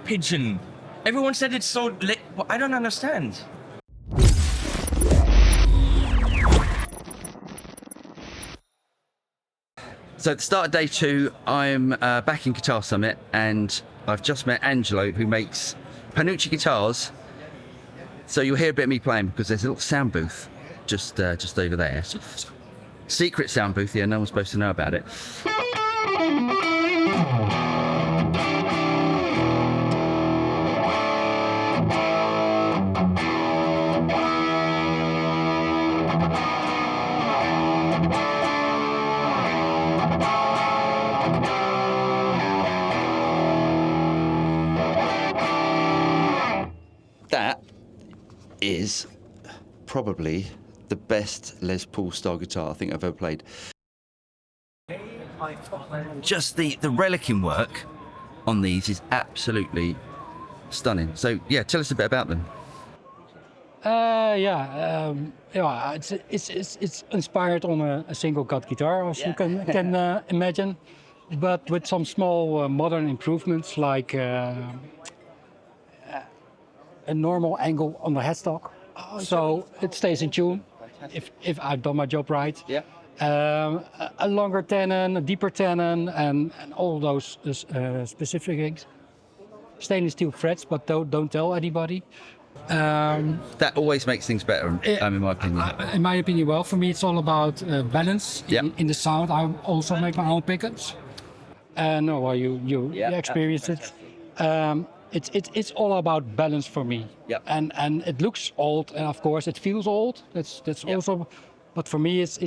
pigeon. Everyone said it's so lit. Well, I don't understand. So at the start of day 2, I'm back in Guitar Summit, and I've just met Angelo, who makes Panucci guitars. So you'll hear a bit of me playing because there's a little sound booth just over there. Secret sound booth, yeah, no one's supposed to know about it. That is probably the best Les Paul style guitar I think I've ever played. Just the relicing work on these is absolutely stunning. So yeah, tell us a bit about them. It's inspired on a single cut guitar, as you can imagine, but with some small modern improvements like a normal angle on the headstock, so it stays in tune. If I've done my job right. Yeah. A longer tenon, a deeper tenon, and all those specifics. Stainless steel frets, but don't tell anybody. That always makes things better, in my opinion. In my opinion, well, for me, it's all about balance in the sound. I also make my own pickups. You experienced it. It's all about balance for me. Yep. And it looks old, and of course it feels old. That's also, but for me it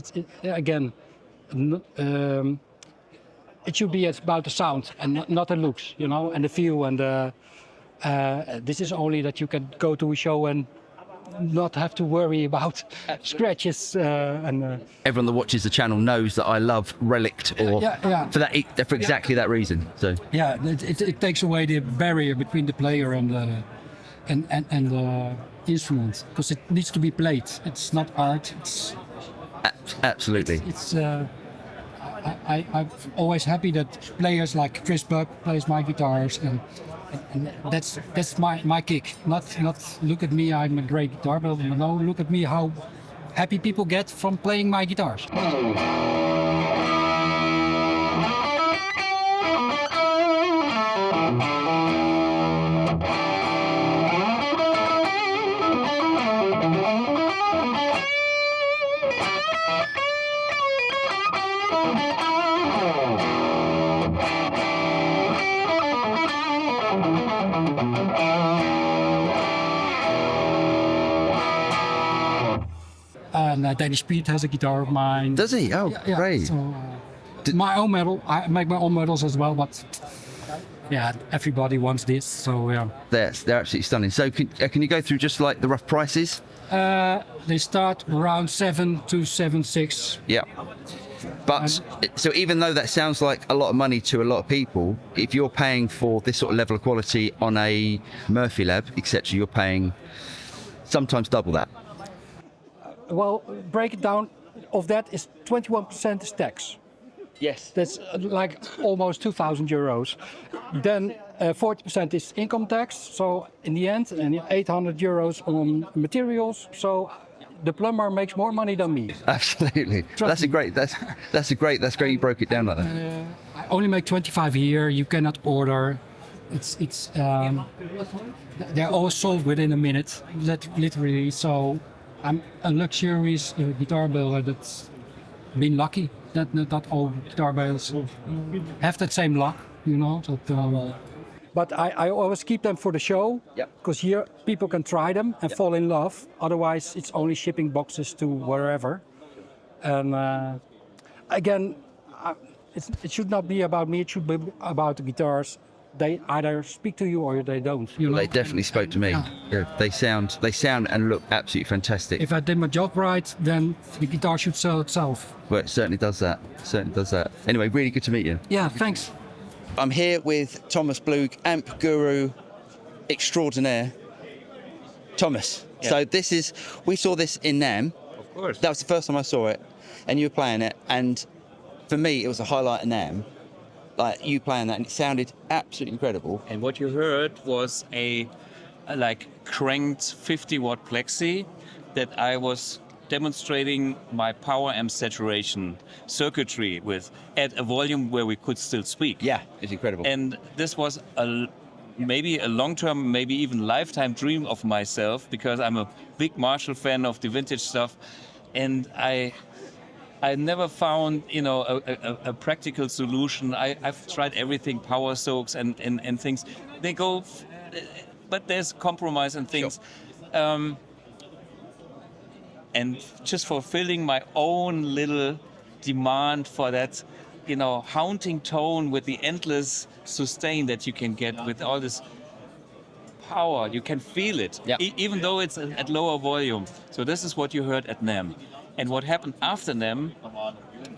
should be about the sound and not the looks, and the feel. And this is only that you can go to a show and not have to worry about scratches. Everyone that watches the channel knows that I love relict for exactly that reason. So yeah, it takes away the barrier between the player and the instrument, because it needs to be played. It's not art. It's absolutely. I'm always happy that players like Chris Buck plays my guitars, and that's my kick. Not look at me, I'm a great guitar player. Look at me, how happy people get from playing my guitars. And Danish Pete has a guitar of mine. Does he? Oh, yeah. Great. So, my own medal. I make my own medals as well, but yeah, everybody wants this. So yeah. They're absolutely stunning. So can you go through just like the rough prices? They start around 7 to 7.6. Yeah. But so even though that sounds like a lot of money to a lot of people, if you're paying for this sort of level of quality on a Murphy Lab, etc., you're paying sometimes double that. Well, break it down. Of that is 21% is tax. Yes. That's like almost 2,000 euros. Then 40% is income tax. So in the end, and 800 euros on materials. So the plumber makes more money than me. Absolutely. That's great you broke it down like that. I only make 25 a year. You cannot order. They're all sold within a minute, literally. So I'm a luxurious guitar builder that's been lucky that not all guitar builders have that same luck, But I always keep them for the show, because here people can try them and fall in love. Otherwise, it's only shipping boxes to wherever. And again, it should not be about me. It should be about the guitars. They either speak to you or they don't. They definitely spoke to me. Yeah. They sound and look absolutely fantastic. If I did my job right, then the guitar should sell itself. Well, it certainly does that. Anyway, really good to meet you. Yeah, thanks. I'm here with Thomas Blug, amp guru extraordinaire. Thomas. Yeah. So we saw this in NAMM. Of course. That was the first time I saw it, and you were playing it, and for me it was a highlight of NAMM. like you playing that, and it sounded absolutely incredible. And what you heard was a like cranked 50-watt plexi that I was demonstrating my power amp saturation circuitry with at a volume where we could still speak. Yeah, it's incredible. And this was maybe a long-term, maybe even lifetime dream of myself, because I'm a big Marshall fan of the vintage stuff, and I never found, a practical solution. I've tried everything, power soaks and things. They go, but there's compromise and things. Sure. And just fulfilling my own little demand for that, haunting tone with the endless sustain that you can get with all this power. You can feel it, even though it's at lower volume. So this is what you heard at NAMM. And what happened after NAMM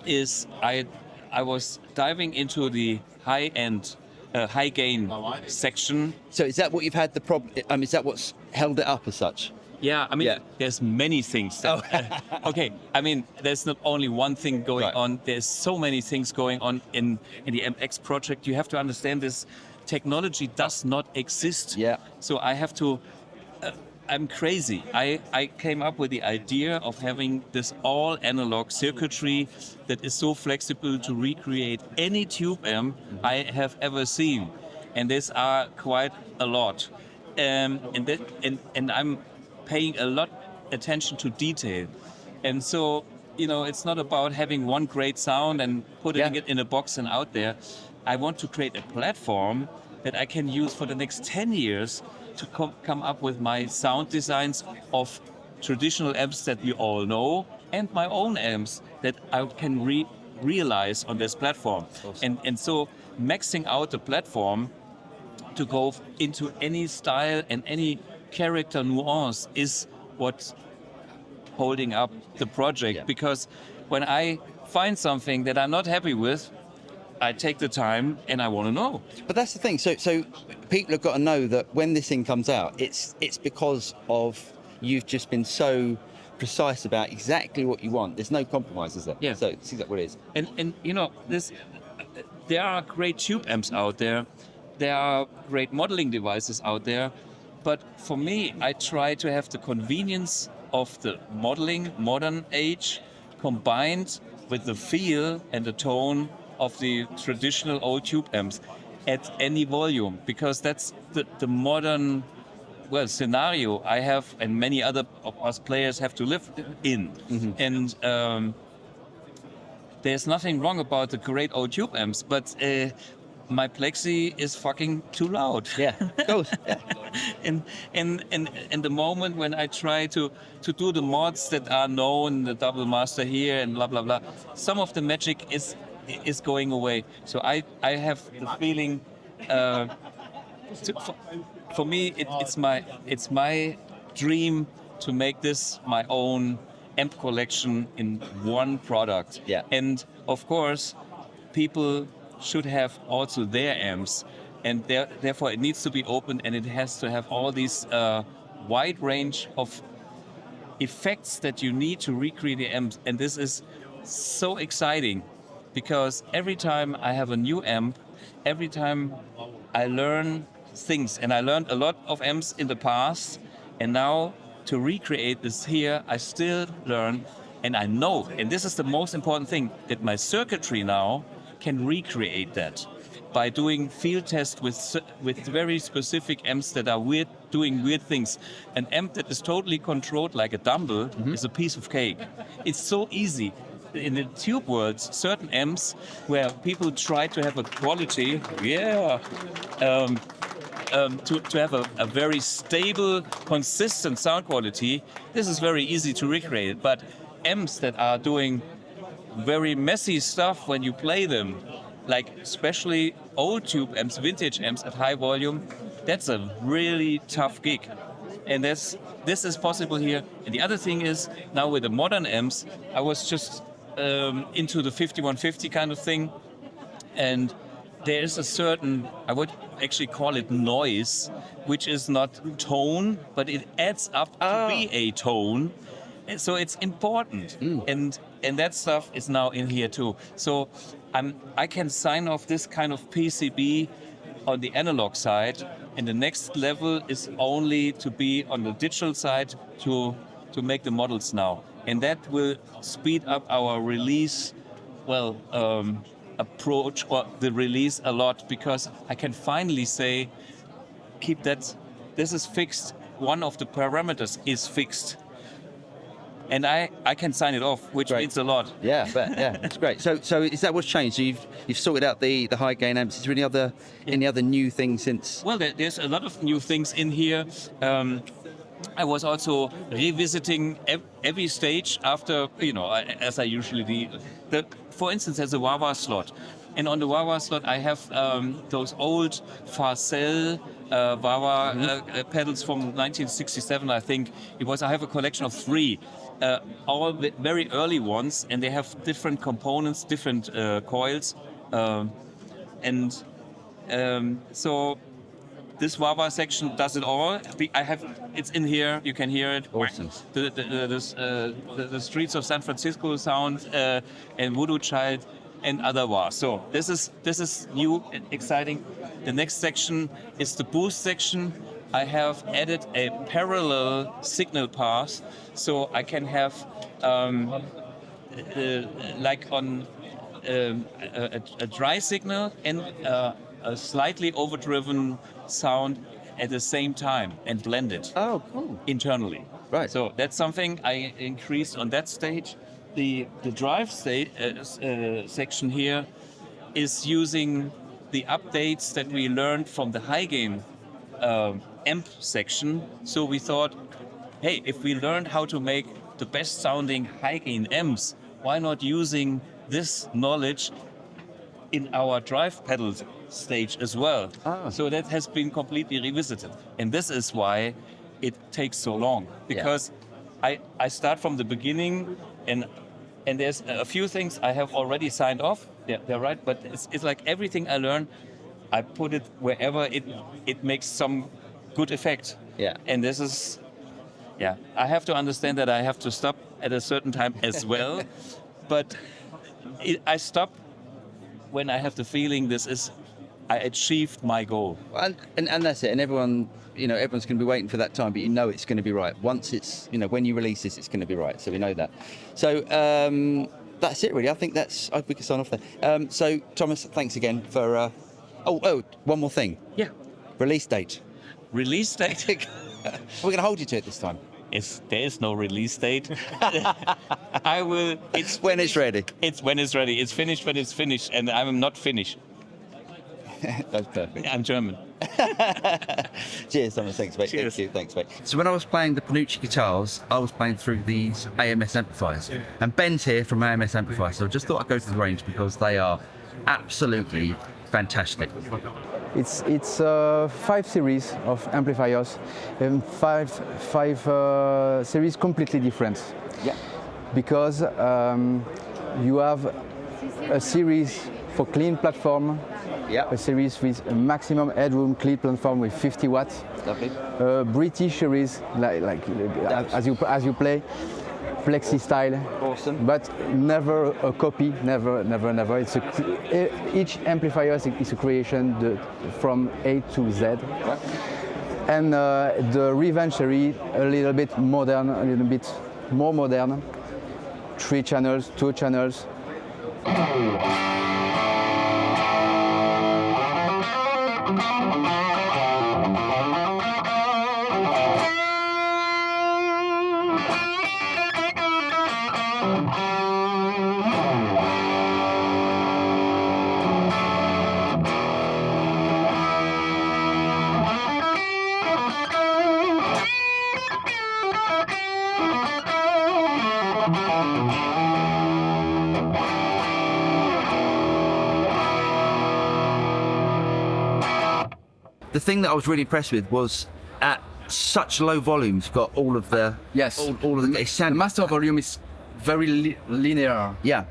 is I was diving into the high-end, high-gain section. So is that what you've had the problem? Is that what's held it up as such? Yeah, I mean, there's many things. Okay, I mean, there's not only one thing going on. There's so many things going on in the MX project. You have to understand this technology does not exist. Yeah. So I have to... I'm crazy. I came up with the idea of having this all analog circuitry that is so flexible to recreate any tube amp I have ever seen. And these are quite a lot. And I'm paying a lot attention to detail. And so, it's not about having one great sound and putting it in a box and out there. I want to create a platform that I can use for the next 10 years to come up with my sound designs of traditional amps that we all know, and my own amps that I can realize on this platform. Awesome. And so maxing out the platform to go into any style and any character nuance is what's holding up the project. Because when I find something that I'm not happy with, I take the time and I want to know. But that's the thing. So people have got to know that when this thing comes out, it's because of you've just been so precise about exactly what you want. There's no compromise, is there? Yeah. So it's exactly what it is. And there are great tube amps out there. There are great modeling devices out there. But for me, I try to have the convenience of the modeling, modern age, combined with the feel and the tone of the traditional old tube amps at any volume, because that's the modern scenario I have and many other of us players have to live in. Mm-hmm. And there's nothing wrong about the great old tube amps, but my plexi is fucking too loud. Yeah, of course. Yeah. and the moment when I try to do the mods that are known, the double master here and blah blah blah, some of the magic is going away. So I have the feeling, for me it's my dream to make this my own amp collection in one product. Yeah. And of course, people should have also their amps, and therefore it needs to be open, and it has to have all these wide range of effects that you need to recreate the amps. And this is so exciting, because every time I have a new amp, every time I learn things, and I learned a lot of amps in the past, and now to recreate this here, I still learn, and I know, and this is the most important thing, that my circuitry now can recreate that by doing field tests with very specific amps that are doing weird things. An amp that is totally controlled like a dumbbell is a piece of cake. It's so easy. In the tube world, certain amps where people try to have a quality, to have a very stable, consistent sound quality, this is very easy to recreate. But amps that are doing very messy stuff when you play them, like especially old tube amps, vintage amps at high volume, that's a really tough gig. And this is possible here. And the other thing is, now with the modern amps, I was just into the 5150 kind of thing, and there is a certain, I would actually call it noise, which is not tone, but it adds up to be a tone. so it's important, and that stuff is now in here too. So I can sign off this kind of PCB on the analog side, and the next level is only to be on the digital side to make the models now, and that will speed up our release approach or the release a lot, because I can finally say, keep that, this is fixed, one of the parameters is fixed, and I can sign it off, which means a lot. Yeah, but yeah, that's great. So is that what's changed? So you've sorted out the high gain amps. Is there any other new things since? Well, there's a lot of new things in here. I was also revisiting every stage after, as I usually do. For instance, there's a wah-wah slot. And on the wah-wah slot, I have those old Farcell wah-wah pedals from 1967, I think it was. I have a collection of 3, all the very early ones, and they have different components, different coils. So this wah-wah section does it all. It's in here. You can hear it. Awesome. The streets of San Francisco sound and Voodoo Child and other wah. So this is new and exciting. The next section is the boost section. I have added a parallel signal path, so I can have like on a dry signal and a slightly overdriven sound at the same time and blend it. Oh, cool. Internally. Right. So that's something I increased on that stage. The drive state section here is using the updates that we learned from the high gain amp section. So we thought, hey, if we learned how to make the best sounding high gain amps, why not using this knowledge in our drive pedal stage as well? So that has been completely revisited, and this is why it takes so long, because I start from the beginning, and there's a few things I have already signed off. They're right, but it's like everything I learn, I put it wherever it makes some good effect. Yeah. And this is, I have to understand that I have to stop at a certain time as well, but I stop when I have the feeling I achieved my goal. And that's it. And everyone's going to be waiting for that time, but it's going to be right. Once it's, when you release this, it's going to be right. So we know that. So that's it, really. I think we can sign off there. So Thomas, thanks again for. One more thing. Yeah. Release date. Release date. We're going to hold you to it this time. There is no release date. I will. It's when it's ready. It's when it's ready. It's finished when it's finished, and I'm not finished. That's perfect. I'm German. Cheers, Thomas. Thanks, mate. Cheers. Thank you. Thanks, mate. So when I was playing the Panucci guitars, I was playing through these AMS amplifiers, and Ben's here from AMS Amplifiers. So I just thought I'd go to the range because they are absolutely fantastic. It's 5 series of amplifiers, and five series completely different. Yeah. Because you have a series for clean platform, a series with a maximum headroom clean platform with 50 watts. Lovely. British series like as you play. Plexi style, awesome, but never a copy, never. It's each amplifier is a creation from A to Z, and the Revenge series a little bit modern, a little bit more modern. 3 channels, 2 channels. The thing that I was really impressed with was at such low volumes, got all of the all of the The master volume is very linear. Yeah,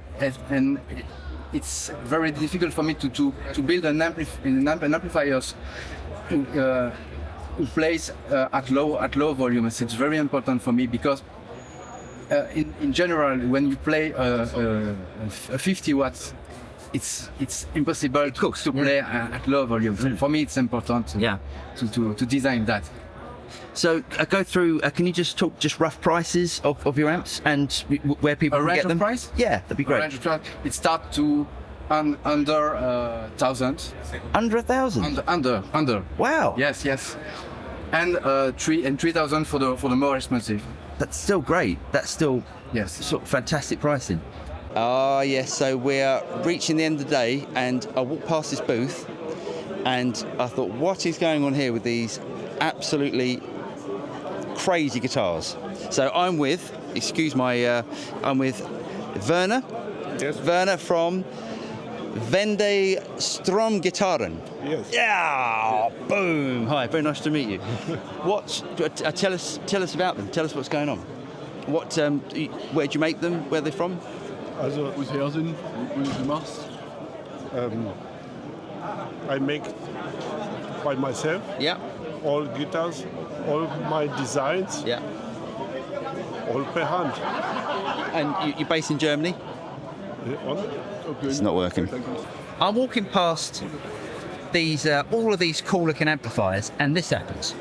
and it's very difficult for me to build an amplifiers who plays at low volumes. It's very important for me because in general, when you play a 50 watts, it's impossible to play at low volume. For me, it's important to design that. So go through. Can you just talk rough prices of your amps and where people can get them? A range of price? Yeah, that'd be great. A range of price. It starts to under 1,000. Under 1,000. Under. Wow. Yes. And 3,000 for the more expensive. That's still great. That's still sort of fantastic pricing. Ah, yes. So we're reaching the end of the day, and I walked past this booth, and I thought, what is going on here with these absolutely crazy guitars? So I'm with, I'm with Werner. Yes. Werner from Vende Stromgitarren. Yes. Yeah. Boom. Hi. Very nice to meet you. Tell us about them. Tell us what's going on. Where do you make them? Where are they from? Also, Wo sie her sind, wo du sie machst. I make by myself Yeah. all guitars, all my designs, Yeah. all per hand. And you're based in Germany? It's not working. I'm walking past these, all of these cool-looking amplifiers, and this happens.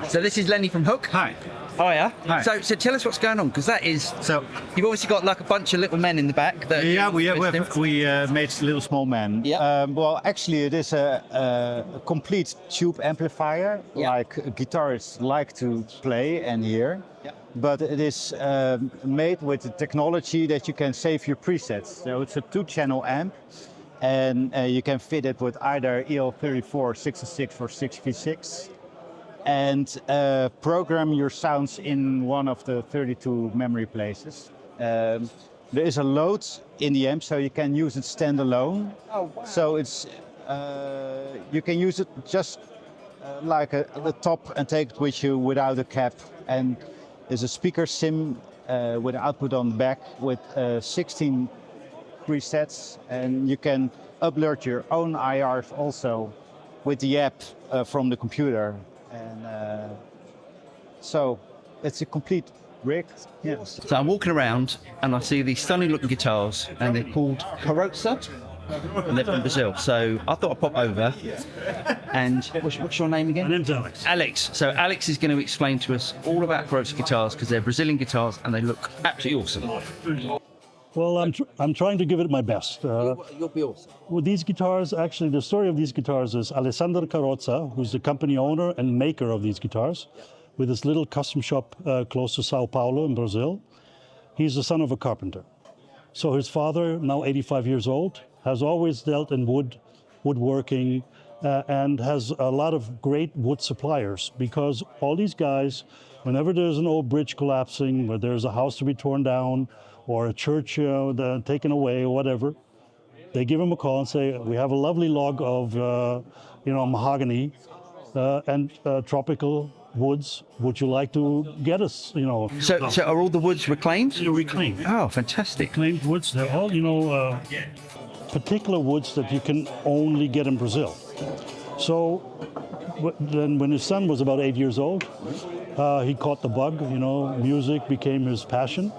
So this is Lenny from Hook. Hi. Oh yeah. Hi. So tell us what's going on, because that is. So you've obviously got like a bunch of little men in the back. That we made Little Small Man. Yeah. Well, actually, it is a complete tube amplifier, like guitarists like to play and hear. Yeah. But it is made with the technology that you can save your presets. So it's a 2-channel amp, and you can fit it with either EL34, 66, or 6v6. And program your sounds in one of the 32 memory places. There is a load in the amp, so you can use it standalone. Oh, wow. So it's you can use it just like the top and take it with you without a cap. And there's a speaker sim with output on the back with 16 presets, and you can upload your own IRs also with the app from the computer. And so it's a complete rig. Yes. So I'm walking around and I see these stunning looking guitars, and they're called Carrozza, and they're from Brazil. So I thought I'd pop over. And what's your name again? My name's Alex. Alex. So Alex is going to explain to us all about Carrozza guitars, because they're Brazilian guitars and they look absolutely awesome. Well, I'm trying to give it my best. You'll be awesome. With these guitars, actually, the story of these guitars is Alessandro Carrozza, who's the company owner and maker of these guitars, with his little custom shop close to Sao Paulo in Brazil. He's the son of a carpenter. So his father, now 85 years old, has always dealt in woodworking, and has a lot of great wood suppliers, because all these guys, whenever there's an old bridge collapsing, or there's a house to be torn down, or a church taken away, or whatever, they give him a call and say, we have a lovely log of mahogany and tropical woods. Would you like to get us, So are all the woods reclaimed? They're reclaimed. Oh, fantastic. Reclaimed woods, they're all, particular woods that you can only get in Brazil. So then when his son was about 8 years old, he caught the bug, music became his passion.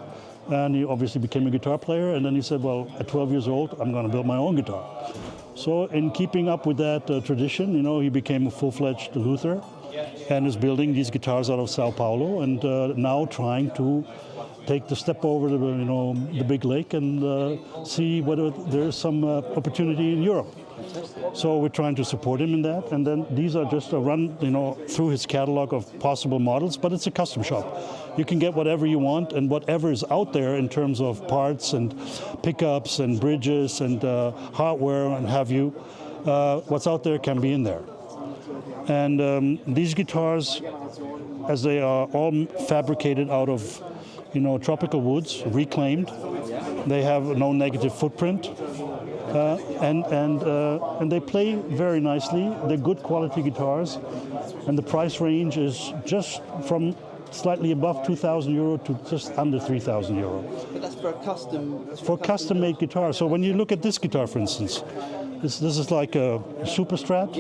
And he obviously became a guitar player. And then he said, well, at 12 years old, I'm going to build my own guitar. So in keeping up with that tradition, he became a full-fledged Luther and is building these guitars out of Sao Paulo, and now trying to take the step over the big lake and see whether there's some opportunity in Europe. So we're trying to support him in that. And then these are just a run, through his catalog of possible models, but it's a custom shop. You can get whatever you want, and whatever is out there in terms of parts and pickups and bridges and hardware and have you, what's out there can be in there. And these guitars, as they are all fabricated out of, tropical woods, reclaimed, they have no negative footprint. And they play very nicely. They're good quality guitars, and the price range is just from slightly above 2,000 euro to just under 3,000 euro. But that's for a custom. For custom-made guitar. So when you look at this guitar, for instance, This is like a super strat.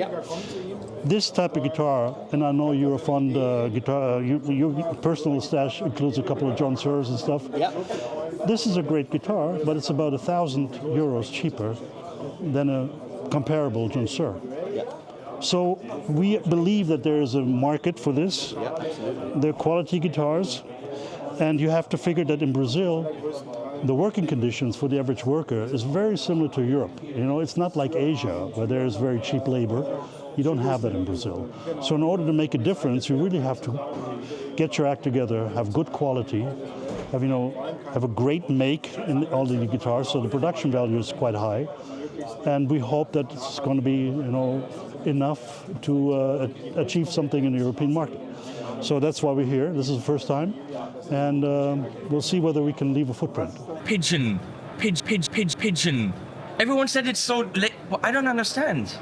This type of guitar, and I know you're a fond guitar, your personal stash includes a couple of John Suhrs and stuff. This is a great guitar, but it's about €1,000 cheaper than a comparable John Suhr. So we believe that there is a market for this. They're quality guitars, and you have to figure that in Brazil, the working conditions for the average worker is very similar to Europe. You know, it's not like Asia, where there is very cheap labor. You don't have that in Brazil. So in order to make a difference, you really have to get your act together, have good quality, have a great make in all the guitars, so the production value is quite high. And we hope that it's going to be, enough to achieve something in the European market. So that's why we're here. This is the first time, and we'll see whether we can leave a footprint. Pigeon. Pigeon. Everyone said it's so I don't understand.